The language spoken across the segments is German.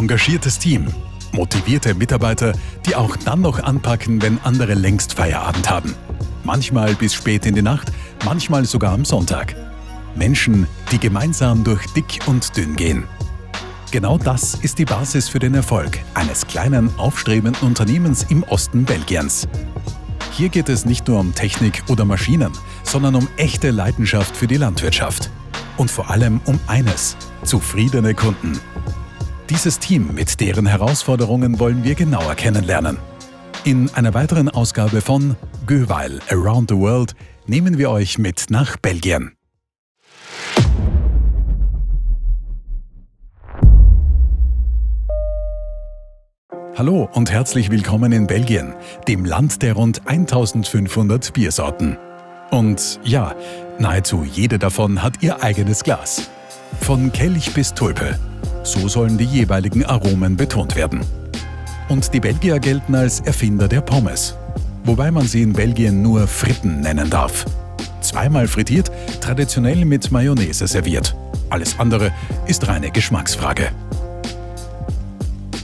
engagiertes Team, motivierte Mitarbeiter, die auch dann noch anpacken, wenn andere längst Feierabend haben. Manchmal bis spät in die Nacht, manchmal sogar am Sonntag. Menschen, die gemeinsam durch dick und dünn gehen. Genau das ist die Basis für den Erfolg eines kleinen, aufstrebenden Unternehmens im Osten Belgiens. Hier geht es nicht nur um Technik oder Maschinen, sondern um echte Leidenschaft für die Landwirtschaft. Und vor allem um eines: zufriedene Kunden. Dieses Team mit deren Herausforderungen wollen wir genauer kennenlernen. In einer weiteren Ausgabe von Göweil Around the World nehmen wir euch mit nach Belgien. Hallo und herzlich willkommen in Belgien, dem Land der rund 1500 Biersorten. Und ja, nahezu jede davon hat ihr eigenes Glas. Von Kelch bis Tulpe. So sollen die jeweiligen Aromen betont werden. Und die Belgier gelten als Erfinder der Pommes. Wobei man sie in Belgien nur Fritten nennen darf. Zweimal frittiert, traditionell mit Mayonnaise serviert. Alles andere ist reine Geschmacksfrage.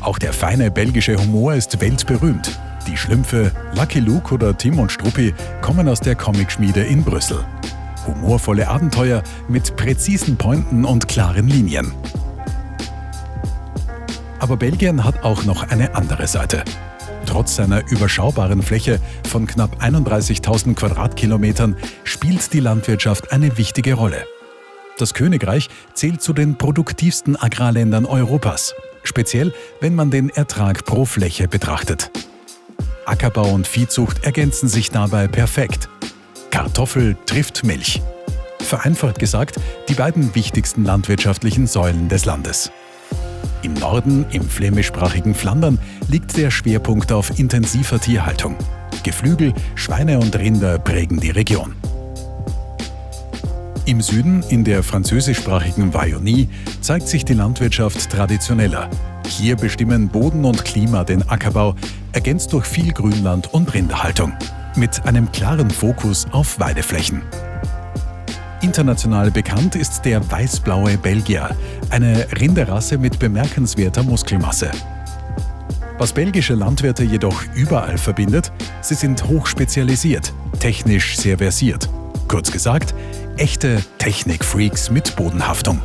Auch der feine belgische Humor ist weltberühmt. Die Schlümpfe Lucky Luke oder Tim und Struppi kommen aus der Comicschmiede in Brüssel. Humorvolle Abenteuer mit präzisen Pointen und klaren Linien. Aber Belgien hat auch noch eine andere Seite. Trotz seiner überschaubaren Fläche von knapp 31.000 Quadratkilometern spielt die Landwirtschaft eine wichtige Rolle. Das Königreich zählt zu den produktivsten Agrarländern Europas, speziell wenn man den Ertrag pro Fläche betrachtet. Ackerbau und Viehzucht ergänzen sich dabei perfekt. Kartoffel trifft Milch. Vereinfacht gesagt, die beiden wichtigsten landwirtschaftlichen Säulen des Landes. Im Norden, im flämischsprachigen Flandern, liegt der Schwerpunkt auf intensiver Tierhaltung. Geflügel, Schweine und Rinder prägen die Region. Im Süden, in der französischsprachigen Wallonie, zeigt sich die Landwirtschaft traditioneller. Hier bestimmen Boden und Klima den Ackerbau, ergänzt durch viel Grünland und Rinderhaltung, mit einem klaren Fokus auf Weideflächen. International bekannt ist der weißblaue Belgier, eine Rinderrasse mit bemerkenswerter Muskelmasse. Was belgische Landwirte jedoch überall verbindet: sie sind hochspezialisiert, technisch sehr versiert. Kurz gesagt, echte Technikfreaks mit Bodenhaftung.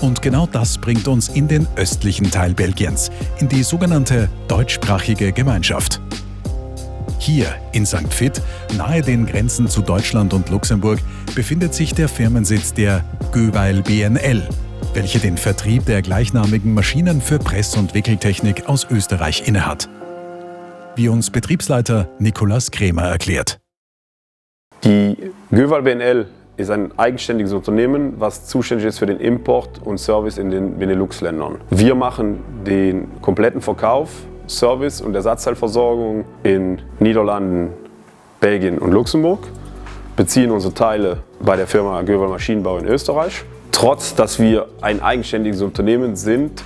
Und genau das bringt uns in den östlichen Teil Belgiens, in die sogenannte deutschsprachige Gemeinschaft. Hier in St. Vith, nahe den Grenzen zu Deutschland und Luxemburg, befindet sich der Firmensitz der Göweil BNL, welche den Vertrieb der gleichnamigen Maschinen für Press- und Wickeltechnik aus Österreich innehat. Wie uns Betriebsleiter Nicolas Krämer erklärt. Die Göweil BNL ist ein eigenständiges Unternehmen, was zuständig ist für den Import und Service in den Benelux-Ländern. Wir machen den kompletten Verkauf, Service und Ersatzteilversorgung in Niederlanden, Belgien und Luxemburg, beziehen unsere Teile bei der Firma Göweil Maschinenbau in Österreich. Trotz, dass wir ein eigenständiges Unternehmen sind,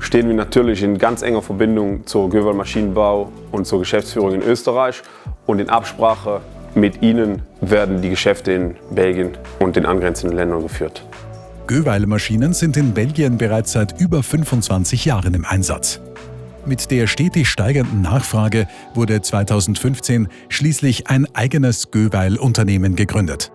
stehen wir natürlich in ganz enger Verbindung zur Göweil Maschinenbau und zur Geschäftsführung in Österreich, und in Absprache mit ihnen werden die Geschäfte in Belgien und den angrenzenden Ländern geführt. Göweil-Maschinen sind in Belgien bereits seit über 25 Jahren im Einsatz. Mit der stetig steigenden Nachfrage wurde 2015 schließlich ein eigenes Göweil-Unternehmen gegründet.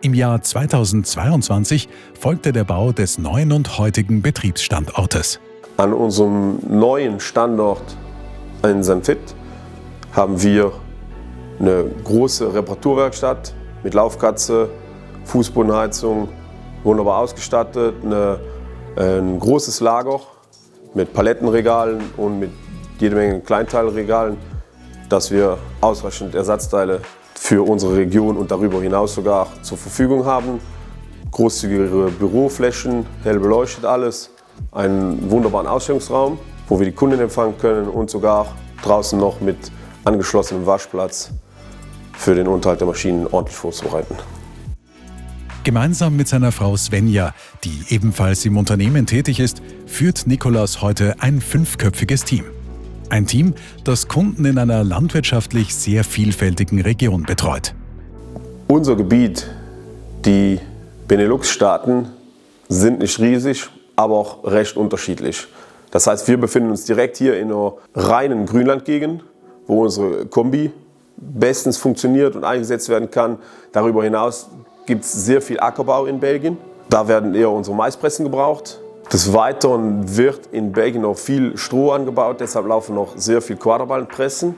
Im Jahr 2022 folgte der Bau des neuen und heutigen Betriebsstandortes. An unserem neuen Standort in St. Vith haben wir eine große Reparaturwerkstatt mit Laufkatze, Fußbodenheizung, wunderbar ausgestattet, ein großes Lager mit Palettenregalen und mit jede Menge Kleinteilregalen, dass wir ausreichend Ersatzteile für unsere Region und darüber hinaus sogar zur Verfügung haben. Großzügigere Büroflächen, hell beleuchtet alles, einen wunderbaren Ausstellungsraum, wo wir die Kunden empfangen können, und sogar draußen noch mit angeschlossenem Waschplatz für den Unterhalt der Maschinen ordentlich vorzubereiten. Gemeinsam mit seiner Frau Svenja, die ebenfalls im Unternehmen tätig ist, führt Nicolas heute ein 5-köpfiges Team. Ein Team, das Kunden in einer landwirtschaftlich sehr vielfältigen Region betreut. Unser Gebiet, die Benelux-Staaten, sind nicht riesig, aber auch recht unterschiedlich. Das heißt, wir befinden uns direkt hier in einer reinen Grünlandgegend, wo unsere Kombi bestens funktioniert und eingesetzt werden kann. Darüber hinaus gibt es sehr viel Ackerbau in Belgien. Da werden eher unsere Maispressen gebraucht. Des Weiteren wird in Belgien noch viel Stroh angebaut, deshalb laufen noch sehr viel Quaderballenpressen.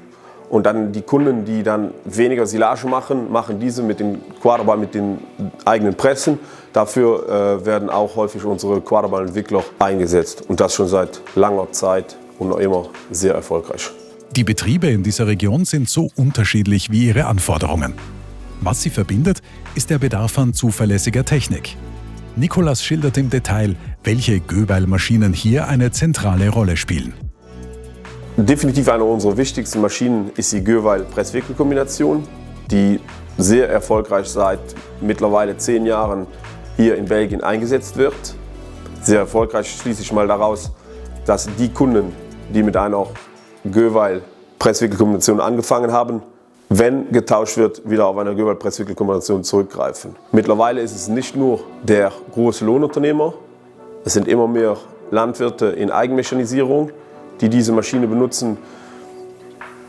Und dann die Kunden, die dann weniger Silage machen, machen diese mit den Quaderballen, mit den eigenen Pressen. Dafür werden auch häufig unsere Quaderballenentwickler eingesetzt. Und das schon seit langer Zeit und noch immer sehr erfolgreich. Die Betriebe in dieser Region sind so unterschiedlich wie ihre Anforderungen. Was sie verbindet, ist der Bedarf an zuverlässiger Technik. Nicolas schildert im Detail, welche Göweil-Maschinen hier eine zentrale Rolle spielen. Definitiv eine unserer wichtigsten Maschinen ist die Göweil-Presswickelkombination, die sehr erfolgreich seit mittlerweile 10 Jahren hier in Belgien eingesetzt wird. Sehr erfolgreich schließe ich mal daraus, dass die Kunden, die mit einer Göweil-Presswickelkombination angefangen haben, wenn getauscht wird, wieder auf eine Göweil-Presswickelkombination zurückgreifen. Mittlerweile ist es nicht nur der große Lohnunternehmer, es sind immer mehr Landwirte in Eigenmechanisierung, die diese Maschine benutzen,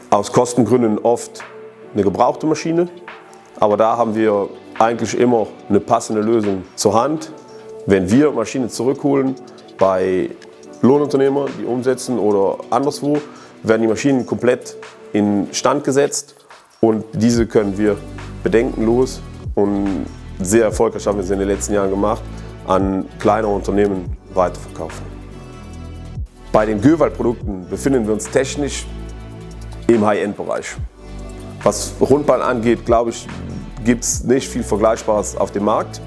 aus Kostengründen oft eine gebrauchte Maschine. Aber da haben wir eigentlich immer eine passende Lösung zur Hand. Wenn wir Maschinen zurückholen bei Lohnunternehmern, die umsetzen oder anderswo, werden die Maschinen komplett in Stand gesetzt und diese können wir bedenkenlos und sehr erfolgreich, haben wir es in den letzten Jahren gemacht, an kleine Unternehmen weiterverkaufen. Bei den Göweil-Produkten befinden wir uns technisch im High-End-Bereich. Was Rundballen angeht, glaube ich, gibt es nicht viel Vergleichbares auf dem Markt.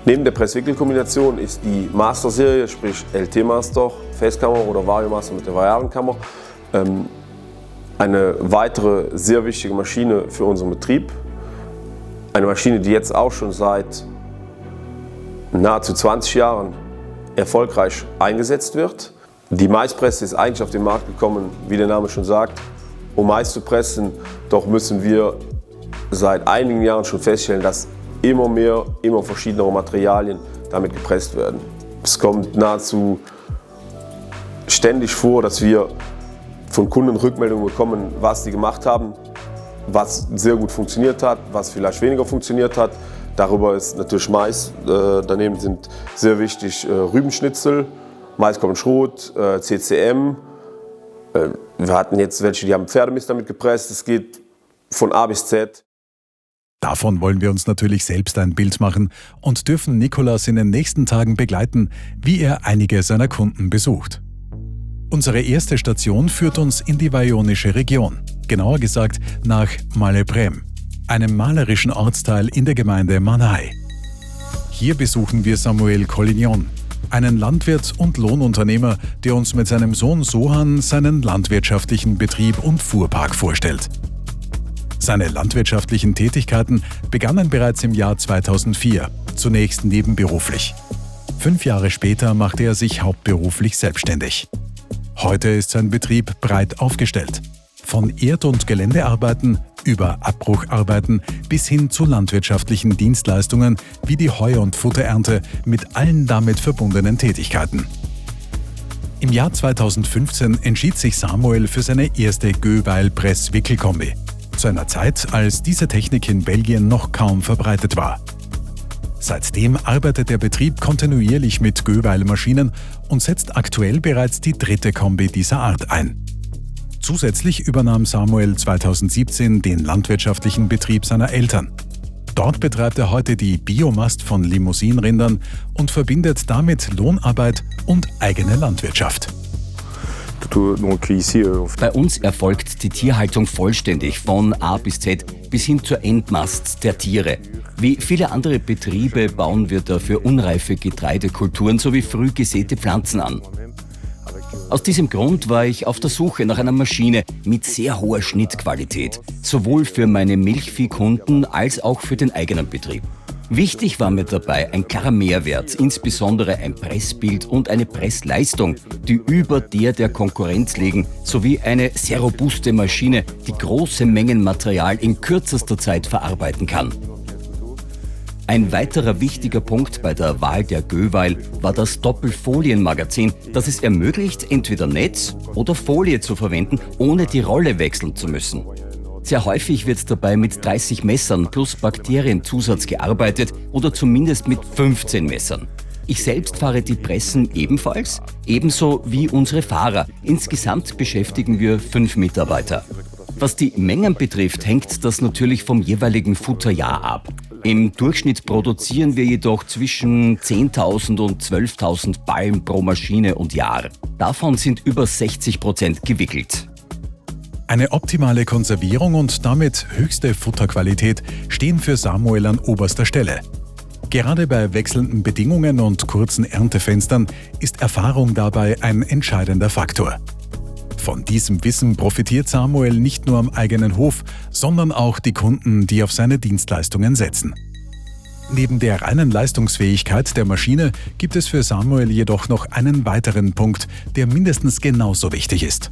Neben der Presswickelkombination ist die Master-Serie, sprich LT-Master, Festkammer oder Vario-Master mit der Variablenkammer, eine weitere sehr wichtige Maschine für unseren Betrieb. Eine Maschine, die jetzt auch schon seit nahezu 20 Jahren erfolgreich eingesetzt wird. Die Maispresse ist eigentlich auf den Markt gekommen, wie der Name schon sagt, um Mais zu pressen. Doch müssen wir seit einigen Jahren schon feststellen, dass immer mehr, immer verschiedenere Materialien damit gepresst werden. Es kommt nahezu ständig vor, dass wir von Kunden Rückmeldungen bekommen, was sie gemacht haben, was sehr gut funktioniert hat, was vielleicht weniger funktioniert hat. Darüber ist natürlich Mais. Daneben sind sehr wichtig Rübenschnitzel, Maiskolbenschrot, CCM. Wir hatten jetzt welche, die haben Pferdemist damit gepresst. Es geht von A bis Z. Davon wollen wir uns natürlich selbst ein Bild machen und dürfen Nicolas in den nächsten Tagen begleiten, wie er einige seiner Kunden besucht. Unsere erste Station führt uns in die wallonische Region, genauer gesagt nach Mallebrem, einem malerischen Ortsteil in der Gemeinde Manay. Hier besuchen wir Samuel Collignon, einen Landwirt und Lohnunternehmer, der uns mit seinem Sohn Sohan seinen landwirtschaftlichen Betrieb und Fuhrpark vorstellt. Seine landwirtschaftlichen Tätigkeiten begannen bereits im Jahr 2004, zunächst nebenberuflich. 5 Jahre später machte er sich hauptberuflich selbstständig. Heute ist sein Betrieb breit aufgestellt. Von Erd- und Geländearbeiten über Abbrucharbeiten bis hin zu landwirtschaftlichen Dienstleistungen wie die Heu- und Futterernte mit allen damit verbundenen Tätigkeiten. Im Jahr 2015 entschied sich Samuel für seine erste Göweil-Presswickelkombi. Zu einer Zeit, als diese Technik in Belgien noch kaum verbreitet war. Seitdem arbeitet der Betrieb kontinuierlich mit Göweil-Maschinen und setzt aktuell bereits die 3. Kombi dieser Art ein. Zusätzlich übernahm Samuel 2017 den landwirtschaftlichen Betrieb seiner Eltern. Dort betreibt er heute die Biomast von Limousinenrindern und verbindet damit Lohnarbeit und eigene Landwirtschaft. Bei uns erfolgt die Tierhaltung vollständig von A bis Z bis hin zur Endmast der Tiere. Wie viele andere Betriebe bauen wir dafür unreife Getreidekulturen sowie früh gesäte Pflanzen an. Aus diesem Grund war ich auf der Suche nach einer Maschine mit sehr hoher Schnittqualität, sowohl für meine Milchviehkunden als auch für den eigenen Betrieb. Wichtig war mir dabei ein klarer Mehrwert, insbesondere ein Pressbild und eine Pressleistung, die über der Konkurrenz liegen, sowie eine sehr robuste Maschine, die große Mengen Material in kürzester Zeit verarbeiten kann. Ein weiterer wichtiger Punkt bei der Wahl der Göweil war das Doppelfolienmagazin, das es ermöglicht, entweder Netz oder Folie zu verwenden, ohne die Rolle wechseln zu müssen. Sehr häufig wird dabei mit 30 Messern plus Bakterienzusatz gearbeitet oder zumindest mit 15 Messern. Ich selbst fahre die Pressen ebenfalls, ebenso wie unsere Fahrer. Insgesamt beschäftigen wir 5 Mitarbeiter. Was die Mengen betrifft, hängt das natürlich vom jeweiligen Futterjahr ab. Im Durchschnitt produzieren wir jedoch zwischen 10.000 und 12.000 Ballen pro Maschine und Jahr. Davon sind über 60% gewickelt. Eine optimale Konservierung und damit höchste Futterqualität stehen für Samuel an oberster Stelle. Gerade bei wechselnden Bedingungen und kurzen Erntefenstern ist Erfahrung dabei ein entscheidender Faktor. Von diesem Wissen profitiert Samuel nicht nur am eigenen Hof, sondern auch die Kunden, die auf seine Dienstleistungen setzen. Neben der reinen Leistungsfähigkeit der Maschine gibt es für Samuel jedoch noch einen weiteren Punkt, der mindestens genauso wichtig ist.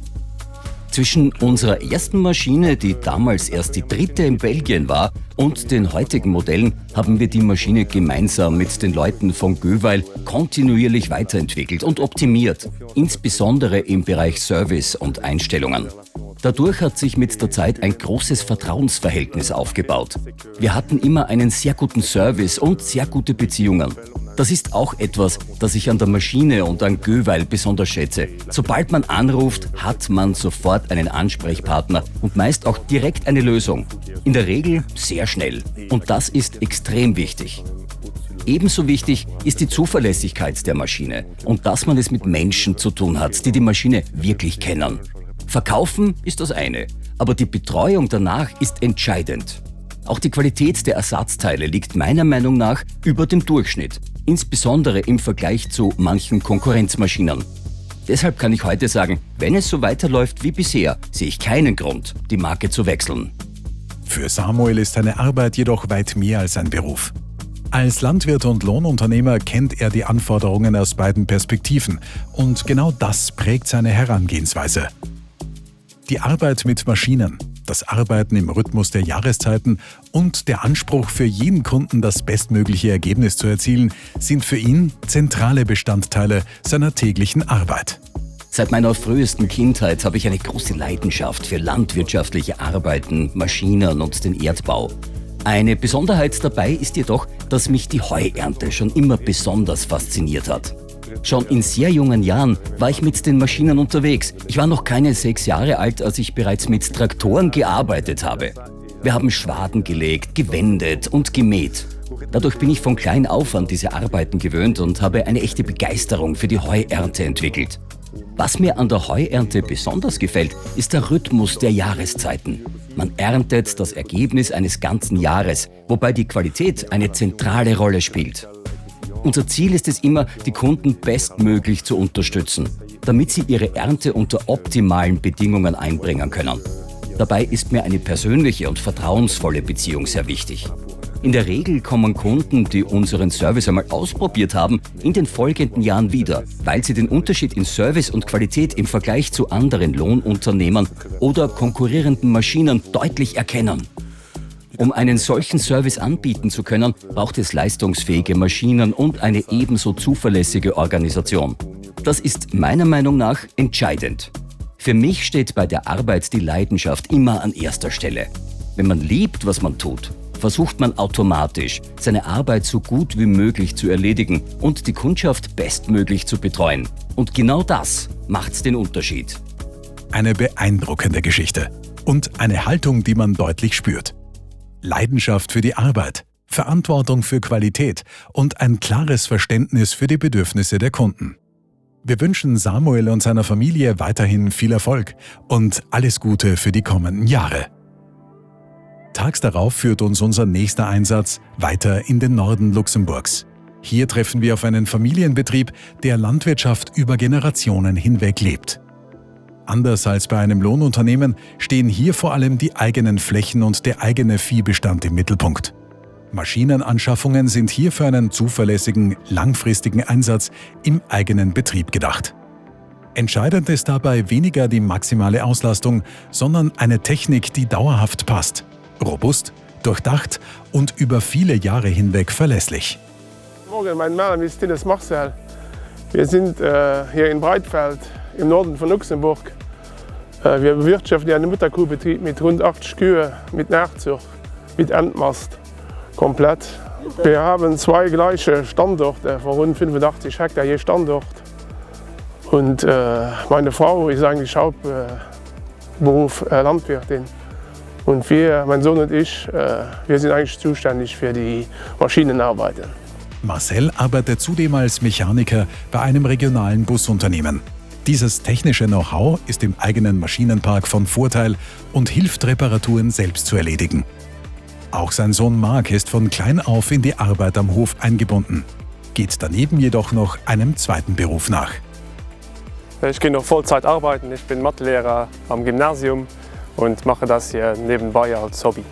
Zwischen unserer ersten Maschine, die damals erst die 3. in Belgien war, und den heutigen Modellen haben wir die Maschine gemeinsam mit den Leuten von Göweil kontinuierlich weiterentwickelt und optimiert, insbesondere im Bereich Service und Einstellungen. Dadurch hat sich mit der Zeit ein großes Vertrauensverhältnis aufgebaut. Wir hatten immer einen sehr guten Service und sehr gute Beziehungen. Das ist auch etwas, das ich an der Maschine und an Göweil besonders schätze. Sobald man anruft, hat man sofort einen Ansprechpartner und meist auch direkt eine Lösung. In der Regel sehr schnell. Und das ist extrem wichtig. Ebenso wichtig ist die Zuverlässigkeit der Maschine und dass man es mit Menschen zu tun hat, die die Maschine wirklich kennen. Verkaufen ist das eine, aber die Betreuung danach ist entscheidend. Auch die Qualität der Ersatzteile liegt meiner Meinung nach über dem Durchschnitt, insbesondere im Vergleich zu manchen Konkurrenzmaschinen. Deshalb kann ich heute sagen, wenn es so weiterläuft wie bisher, sehe ich keinen Grund, die Marke zu wechseln. Für Samuel ist seine Arbeit jedoch weit mehr als ein Beruf. Als Landwirt und Lohnunternehmer kennt er die Anforderungen aus beiden Perspektiven und genau das prägt seine Herangehensweise. Die Arbeit mit Maschinen, das Arbeiten im Rhythmus der Jahreszeiten und der Anspruch für jeden Kunden, das bestmögliche Ergebnis zu erzielen, sind für ihn zentrale Bestandteile seiner täglichen Arbeit. Seit meiner frühesten Kindheit habe ich eine große Leidenschaft für landwirtschaftliche Arbeiten, Maschinen und den Erdbau. Eine Besonderheit dabei ist jedoch, dass mich die Heuernte schon immer besonders fasziniert hat. Schon in sehr jungen Jahren war ich mit den Maschinen unterwegs. Ich war noch keine 6 Jahre alt, als ich bereits mit Traktoren gearbeitet habe. Wir haben Schwaden gelegt, gewendet und gemäht. Dadurch bin ich von klein auf an diese Arbeiten gewöhnt und habe eine echte Begeisterung für die Heuernte entwickelt. Was mir an der Heuernte besonders gefällt, ist der Rhythmus der Jahreszeiten. Man erntet das Ergebnis eines ganzen Jahres, wobei die Qualität eine zentrale Rolle spielt. Unser Ziel ist es immer, die Kunden bestmöglich zu unterstützen, damit sie ihre Ernte unter optimalen Bedingungen einbringen können. Dabei ist mir eine persönliche und vertrauensvolle Beziehung sehr wichtig. In der Regel kommen Kunden, die unseren Service einmal ausprobiert haben, in den folgenden Jahren wieder, weil sie den Unterschied in Service und Qualität im Vergleich zu anderen Lohnunternehmern oder konkurrierenden Maschinen deutlich erkennen. Um einen solchen Service anbieten zu können, braucht es leistungsfähige Maschinen und eine ebenso zuverlässige Organisation. Das ist meiner Meinung nach entscheidend. Für mich steht bei der Arbeit die Leidenschaft immer an erster Stelle. Wenn man liebt, was man tut, versucht man automatisch, seine Arbeit so gut wie möglich zu erledigen und die Kundschaft bestmöglich zu betreuen. Und genau das macht den Unterschied. Eine beeindruckende Geschichte und eine Haltung, die man deutlich spürt. Leidenschaft für die Arbeit, Verantwortung für Qualität und ein klares Verständnis für die Bedürfnisse der Kunden. Wir wünschen Samuel und seiner Familie weiterhin viel Erfolg und alles Gute für die kommenden Jahre. Tags darauf führt uns unser nächster Einsatz weiter in den Norden Luxemburgs. Hier treffen wir auf einen Familienbetrieb, der Landwirtschaft über Generationen hinweg lebt. Anders als bei einem Lohnunternehmen stehen hier vor allem die eigenen Flächen und der eigene Viehbestand im Mittelpunkt. Maschinenanschaffungen sind hier für einen zuverlässigen, langfristigen Einsatz im eigenen Betrieb gedacht. Entscheidend ist dabei weniger die maximale Auslastung, sondern eine Technik, die dauerhaft passt, robust, durchdacht und über viele Jahre hinweg verlässlich. Morgen, mein Name ist Tinnes Marcel. Wir sind hier in Breitfeld im Norden von Luxemburg. Wir bewirtschaften einen Mutterkuhbetrieb mit rund 80 Kühe, mit Nachzucht, mit Endmast, komplett. Wir haben 2 gleiche Standorte von rund 85 Hektar je Standort. Und meine Frau ist eigentlich Hauptberuf Landwirtin. Und mein Sohn und ich, wir sind eigentlich zuständig für die Maschinenarbeiten. Marcel arbeitet zudem als Mechaniker bei einem regionalen Busunternehmen. Dieses technische Know-how ist im eigenen Maschinenpark von Vorteil und hilft, Reparaturen selbst zu erledigen. Auch sein Sohn Marc ist von klein auf in die Arbeit am Hof eingebunden, geht daneben jedoch noch einem zweiten Beruf nach. Ich gehe noch Vollzeit arbeiten, ich bin Mathelehrer am Gymnasium und mache das hier nebenbei als Hobby,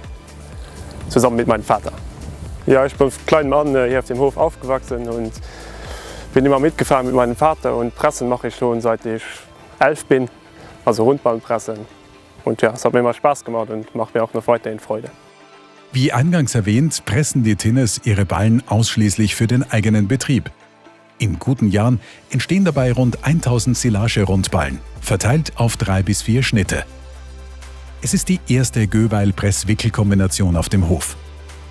zusammen mit meinem Vater. Ja, ich bin als kleiner Mann hier auf dem Hof aufgewachsen und bin immer mitgefahren mit meinem Vater und Pressen mache ich schon seit ich 11 bin, also Rundballenpressen. Und ja, es hat mir immer Spaß gemacht und macht mir auch noch weiterhin Freude. Wie eingangs erwähnt, pressen die Tinnes ihre Ballen ausschließlich für den eigenen Betrieb. In guten Jahren entstehen dabei rund 1000 Silage-Rundballen, verteilt auf 3 bis 4 Schnitte. Es ist die erste Göweil-Press-Wickel-Kombination auf dem Hof.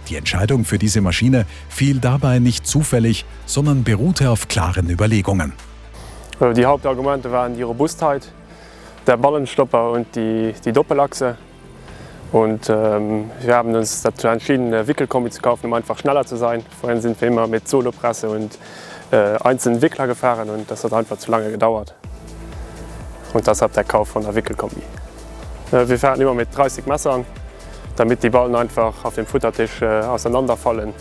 Die Entscheidung für diese Maschine fiel dabei nicht zufällig, sondern beruhte auf klaren Überlegungen. Die Hauptargumente waren die Robustheit, der Ballenstopper und die Doppelachse. Und wir haben uns dazu entschieden, eine Wickelkombi zu kaufen, um einfach schneller zu sein. Vorhin sind wir immer mit Solopresse und einzelnen Wickler gefahren und das hat einfach zu lange gedauert. Und deshalb der Kauf von der Wickelkombi. Wir fahren immer mit 30 Messern, damit die Ballen einfach auf dem Futtertisch auseinanderfallen.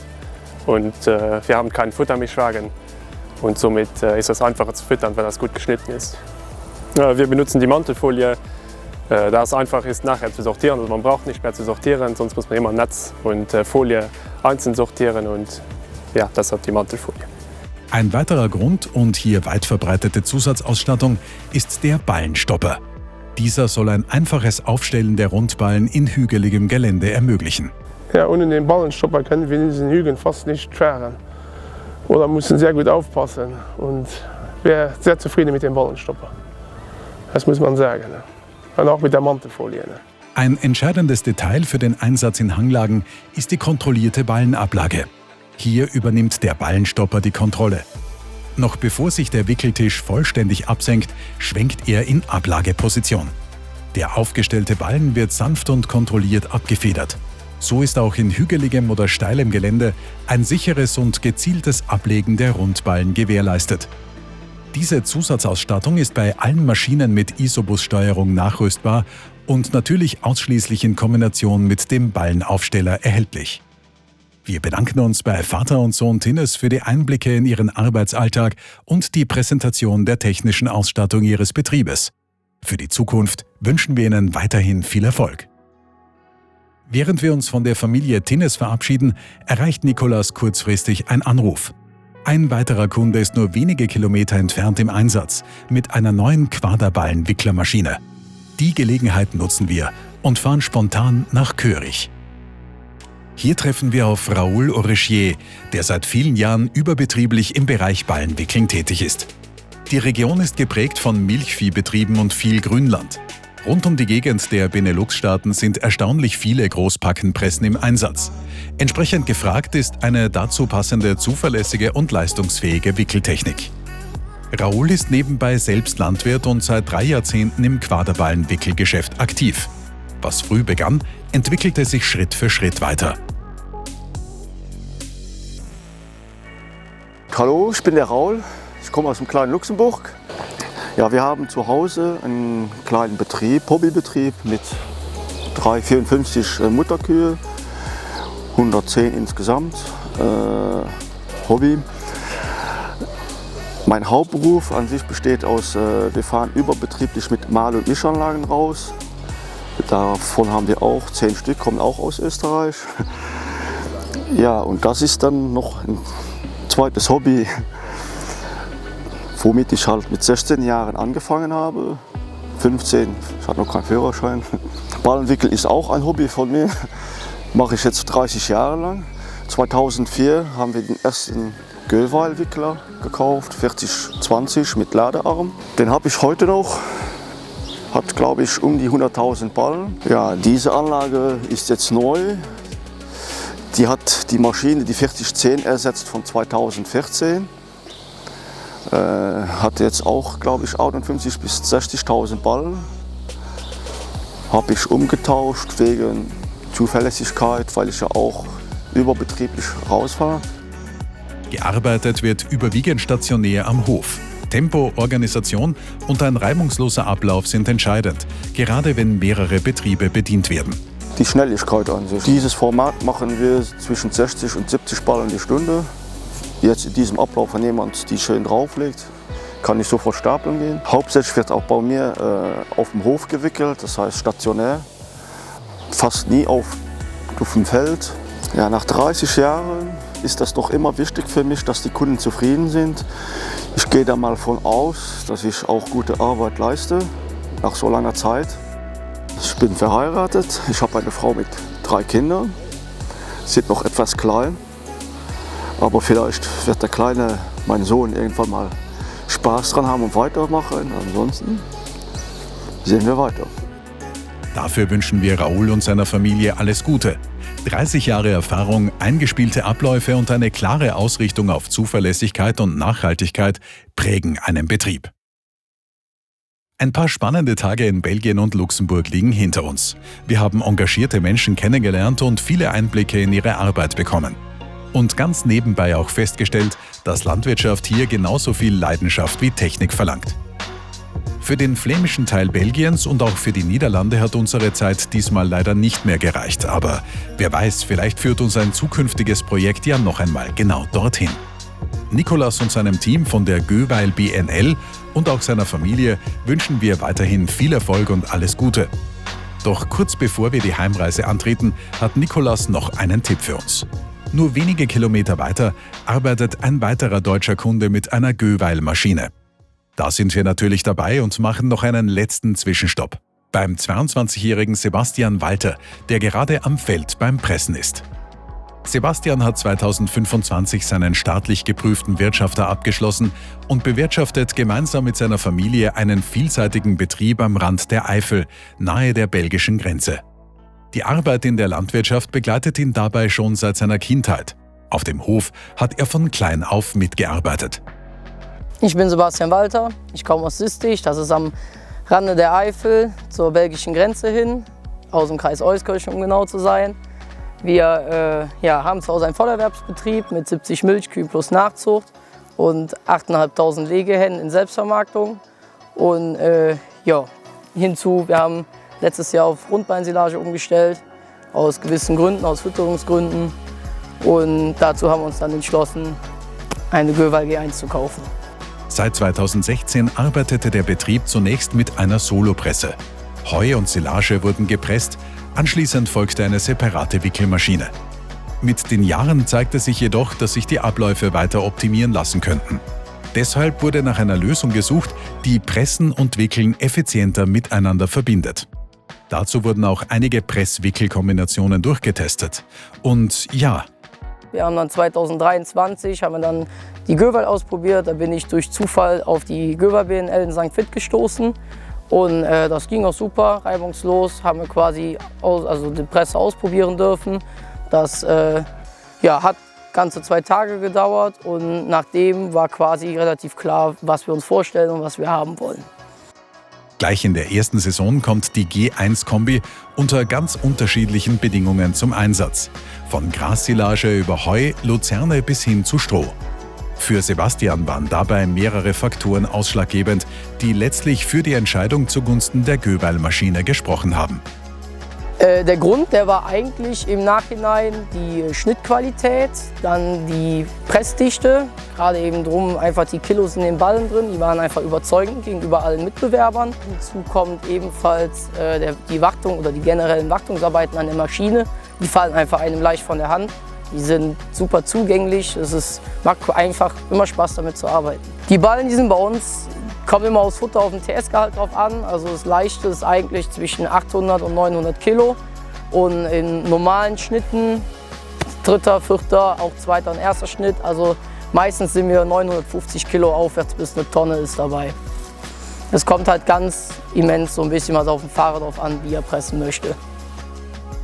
Und wir haben keinen Futtermischwagen und somit ist es einfacher zu füttern, wenn das gut geschnitten ist. Wir benutzen die Mantelfolie, da es einfach ist, nachher zu sortieren. Also man braucht nicht mehr zu sortieren, sonst muss man immer Netz und Folie einzeln sortieren und ja, deshalb die Mantelfolie. Ein weiterer Grund und hier weit verbreitete Zusatzausstattung ist der Ballenstopper. Dieser soll ein einfaches Aufstellen der Rundballen in hügeligem Gelände ermöglichen. Ja, ohne den Ballenstopper können wir in diesen Hügeln fast nicht fahren. Oder müssen sehr gut aufpassen. Und ich wäre sehr zufrieden mit dem Ballenstopper. Das muss man sagen. Und auch mit der Mantelfolie. Ein entscheidendes Detail für den Einsatz in Hanglagen ist die kontrollierte Ballenablage. Hier übernimmt der Ballenstopper die Kontrolle. Noch bevor sich der Wickeltisch vollständig absenkt, schwenkt er in Ablageposition. Der aufgestellte Ballen wird sanft und kontrolliert abgefedert. So ist auch in hügeligem oder steilem Gelände ein sicheres und gezieltes Ablegen der Rundballen gewährleistet. Diese Zusatzausstattung ist bei allen Maschinen mit Isobus-Steuerung nachrüstbar und natürlich ausschließlich in Kombination mit dem Ballenaufsteller erhältlich. Wir bedanken uns bei Vater und Sohn Tinnes für die Einblicke in ihren Arbeitsalltag und die Präsentation der technischen Ausstattung ihres Betriebes. Für die Zukunft wünschen wir Ihnen weiterhin viel Erfolg. Während wir uns von der Familie Tinnes verabschieden, erreicht Nikolaus kurzfristig ein Anruf. Ein weiterer Kunde ist nur wenige Kilometer entfernt im Einsatz mit einer neuen Quaderballenwicklermaschine. Die Gelegenheit nutzen wir und fahren spontan nach Körig. Hier treffen wir auf Raoul Orechier, der seit vielen Jahren überbetrieblich im Bereich Ballenwickeln tätig ist. Die Region ist geprägt von Milchviehbetrieben und viel Grünland. Rund um die Gegend der Benelux-Staaten sind erstaunlich viele Großpackenpressen im Einsatz. Entsprechend gefragt ist eine dazu passende, zuverlässige und leistungsfähige Wickeltechnik. Raoul ist nebenbei selbst Landwirt und seit 3 Jahrzehnten im Quaderballenwickelgeschäft aktiv. Was früh begann, entwickelte sich Schritt für Schritt weiter. Hallo, ich bin der Raoul. Ich komme aus dem kleinen Luxemburg. Ja, wir haben zu Hause einen kleinen Betrieb, Hobbybetrieb mit 354 Mutterkühe, 110 insgesamt, Hobby. Mein Hauptberuf an sich besteht aus, wir fahren überbetrieblich mit Mahl- und Mischanlagen raus. Davon haben wir auch 10 Stück, kommen auch aus Österreich. Ja, und das ist dann noch ein zweites Hobby, womit ich halt mit 16 Jahren angefangen habe. 15, ich hatte noch keinen Führerschein. Ballenwickel ist auch ein Hobby von mir. Mache ich jetzt 30 Jahre lang. 2004 haben wir den ersten Göweilwickler gekauft, 4020 mit Ladearm. Den habe ich heute noch. Hat, glaube ich, um die 100.000 Ballen. Ja, diese Anlage ist jetzt neu. Die hat die Maschine, die 4010 ersetzt von 2014. Hat jetzt auch, glaube ich, 58.000 bis 60.000 Ballen. Habe ich umgetauscht wegen Zuverlässigkeit, weil ich ja auch überbetrieblich rausfahre. Gearbeitet wird überwiegend stationär am Hof. Tempo, Organisation und ein reibungsloser Ablauf sind entscheidend, gerade wenn mehrere Betriebe bedient werden. Die Schnelligkeit an sich. Dieses Format machen wir zwischen 60 und 70 Ballen die Stunde. Jetzt in diesem Ablauf, wenn jemand die schön drauflegt, kann ich sofort stapeln gehen. Hauptsächlich wird auch bei mir auf dem Hof gewickelt, das heißt stationär. Fast nie auf dem Feld. Ja, nach 30 Jahren ist das doch immer wichtig für mich, dass die Kunden zufrieden sind. Ich gehe da mal von aus, dass ich auch gute Arbeit leiste, nach so langer Zeit. Ich bin verheiratet, ich habe eine Frau mit 3 Kindern, sind noch etwas klein. Aber vielleicht wird der Kleine, mein Sohn, irgendwann mal Spaß dran haben und weitermachen. Ansonsten sehen wir weiter. Dafür wünschen wir Raoul und seiner Familie alles Gute. 30 Jahre Erfahrung, eingespielte Abläufe und eine klare Ausrichtung auf Zuverlässigkeit und Nachhaltigkeit prägen einen Betrieb. Ein paar spannende Tage in Belgien und Luxemburg liegen hinter uns. Wir haben engagierte Menschen kennengelernt und viele Einblicke in ihre Arbeit bekommen. Und ganz nebenbei auch festgestellt, dass Landwirtschaft hier genauso viel Leidenschaft wie Technik verlangt. Für den flämischen Teil Belgiens und auch für die Niederlande hat unsere Zeit diesmal leider nicht mehr gereicht. Aber wer weiß, vielleicht führt uns ein zukünftiges Projekt ja noch einmal genau dorthin. Nicolas und seinem Team von der Göweil BNL und auch seiner Familie wünschen wir weiterhin viel Erfolg und alles Gute. Doch kurz bevor wir die Heimreise antreten, hat Nicolas noch einen Tipp für uns. Nur wenige Kilometer weiter arbeitet ein weiterer deutscher Kunde mit einer Göweil-Maschine. Da sind wir natürlich dabei und machen noch einen letzten Zwischenstopp. Beim 22-jährigen Sebastian Walter, der gerade am Feld beim Pressen ist. Sebastian hat 2025 seinen staatlich geprüften Wirtschafter abgeschlossen und bewirtschaftet gemeinsam mit seiner Familie einen vielseitigen Betrieb am Rand der Eifel, nahe der belgischen Grenze. Die Arbeit in der Landwirtschaft begleitet ihn dabei schon seit seiner Kindheit. Auf dem Hof hat er von klein auf mitgearbeitet. Ich bin Sebastian Walter, ich komme aus Sistich, das ist am Rande der Eifel zur belgischen Grenze hin, aus dem Kreis Euskirchen, um genau zu sein. Wir haben zu Hause einen Vollerwerbsbetrieb mit 70 Milchkühen plus Nachzucht und 8.500 Legehennen in Selbstvermarktung. Und hinzu, wir haben letztes Jahr auf Rundbeinsilage umgestellt, aus gewissen Gründen, aus Fütterungsgründen. Und dazu haben wir uns dann entschlossen, eine Göweil G1 zu kaufen. Seit 2016 arbeitete der Betrieb zunächst mit einer Solopresse. Heu und Silage wurden gepresst, anschließend folgte eine separate Wickelmaschine. Mit den Jahren zeigte sich jedoch, dass sich die Abläufe weiter optimieren lassen könnten. Deshalb wurde nach einer Lösung gesucht, die Pressen und Wickeln effizienter miteinander verbindet. Dazu wurden auch einige Press-Wickel-Kombinationen durchgetestet. Und ja, wir haben dann 2023 die Göweil ausprobiert. Da bin ich durch Zufall auf die Göweil BNL in St. Vith gestoßen. Und das ging auch super, reibungslos. Haben wir quasi die Presse ausprobieren dürfen. Das hat ganze 2 Tage gedauert. Und nachdem war quasi relativ klar, was wir uns vorstellen und was wir haben wollen. Gleich in der ersten Saison kommt die G1-Kombi unter ganz unterschiedlichen Bedingungen zum Einsatz. Von Grassilage über Heu, Luzerne bis hin zu Stroh. Für Sebastian waren dabei mehrere Faktoren ausschlaggebend, die letztlich für die Entscheidung zugunsten der Göweil-Maschine gesprochen haben. Der Grund, der war eigentlich im Nachhinein die Schnittqualität, dann die Pressdichte, gerade eben drum einfach die Kilos in den Ballen drin, die waren einfach überzeugend gegenüber allen Mitbewerbern. Hinzu kommt ebenfalls die Wartung oder die generellen Wartungsarbeiten an der Maschine, die fallen einfach einem leicht von der Hand. Die sind super zugänglich, macht einfach immer Spaß damit zu arbeiten. Die Ballen, die sind bei uns, kommen immer aufs Futter, auf den TS-Gehalt drauf an. Also das Leichte ist eigentlich zwischen 800 und 900 Kilo. Und in normalen Schnitten, 3., 4., auch 2. und 1. Schnitt, also meistens sind wir 950 Kilo aufwärts bis 1 Tonne ist dabei. Es kommt halt ganz immens so ein bisschen was auf den Fahrer drauf an, wie er pressen möchte.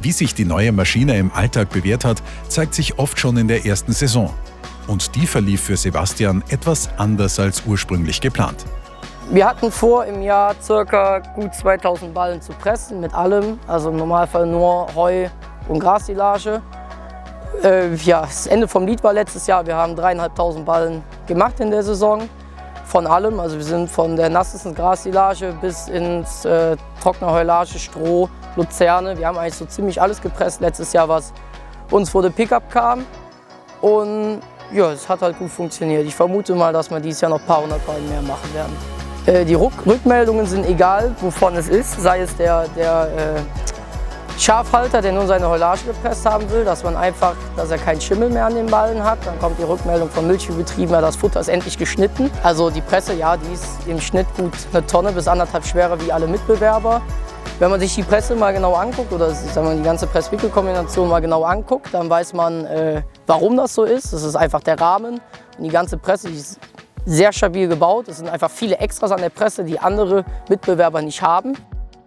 Wie sich die neue Maschine im Alltag bewährt hat, zeigt sich oft schon in der ersten Saison. Und die verlief für Sebastian etwas anders als ursprünglich geplant. Wir hatten vor, im Jahr ca. gut 2000 Ballen zu pressen, mit allem. Also im Normalfall nur Heu und Grassilage. Das Ende vom Lied war letztes Jahr. Wir haben 3.500 Ballen gemacht in der Saison. Von allem. Also wir sind von der nassesten Grassilage bis ins trockene Heulage, Stroh, Luzerne. Wir haben eigentlich so ziemlich alles gepresst letztes Jahr, was uns vor der Pickup kam. Und ja, es hat halt gut funktioniert. Ich vermute mal, dass wir dieses Jahr noch ein paar 100 Ballen mehr machen werden. Die Rückmeldungen sind egal, wovon es ist. Sei es der Schafhalter, der nur seine Heulage gepresst haben will, dass er keinen Schimmel mehr an den Ballen hat. Dann kommt die Rückmeldung vom Milchviehbetrieben, ja, das Futter ist endlich geschnitten. Also die Presse, ja, die ist im Schnitt gut 1 Tonne bis 1,5 schwerer wie alle Mitbewerber. Wenn man sich die Presse mal genau anguckt oder die ganze Press-Wickel-Kombination mal genau anguckt, dann weiß man, warum das so ist. Das ist einfach der Rahmen und die ganze Presse, die ist sehr stabil gebaut. Es sind einfach viele Extras an der Presse, die andere Mitbewerber nicht haben.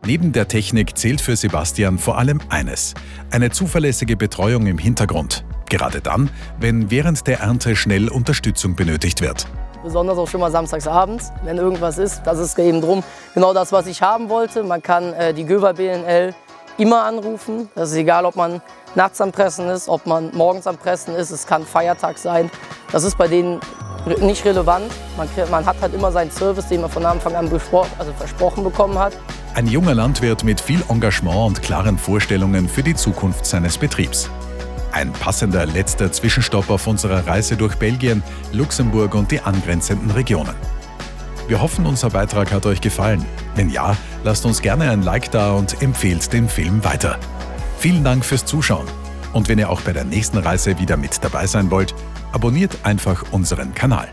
Neben der Technik zählt für Sebastian vor allem eines: eine zuverlässige Betreuung im Hintergrund. Gerade dann, wenn während der Ernte schnell Unterstützung benötigt wird. Besonders auch schon mal samstags abends, wenn irgendwas ist. Das ist eben drum genau das, was ich haben wollte. Man kann die Göver BNL immer anrufen. Das ist egal, ob man nachts am Pressen ist, ob man morgens am Pressen ist. Es kann Feiertag sein. Das ist bei denen nicht relevant. Man hat halt immer seinen Service, den man von Anfang an versprochen bekommen hat. Ein junger Landwirt mit viel Engagement und klaren Vorstellungen für die Zukunft seines Betriebs. Ein passender letzter Zwischenstopp auf unserer Reise durch Belgien, Luxemburg und die angrenzenden Regionen. Wir hoffen, unser Beitrag hat euch gefallen. Wenn ja, lasst uns gerne ein Like da und empfehlt den Film weiter. Vielen Dank fürs Zuschauen. Und wenn ihr auch bei der nächsten Reise wieder mit dabei sein wollt, abonniert einfach unseren Kanal.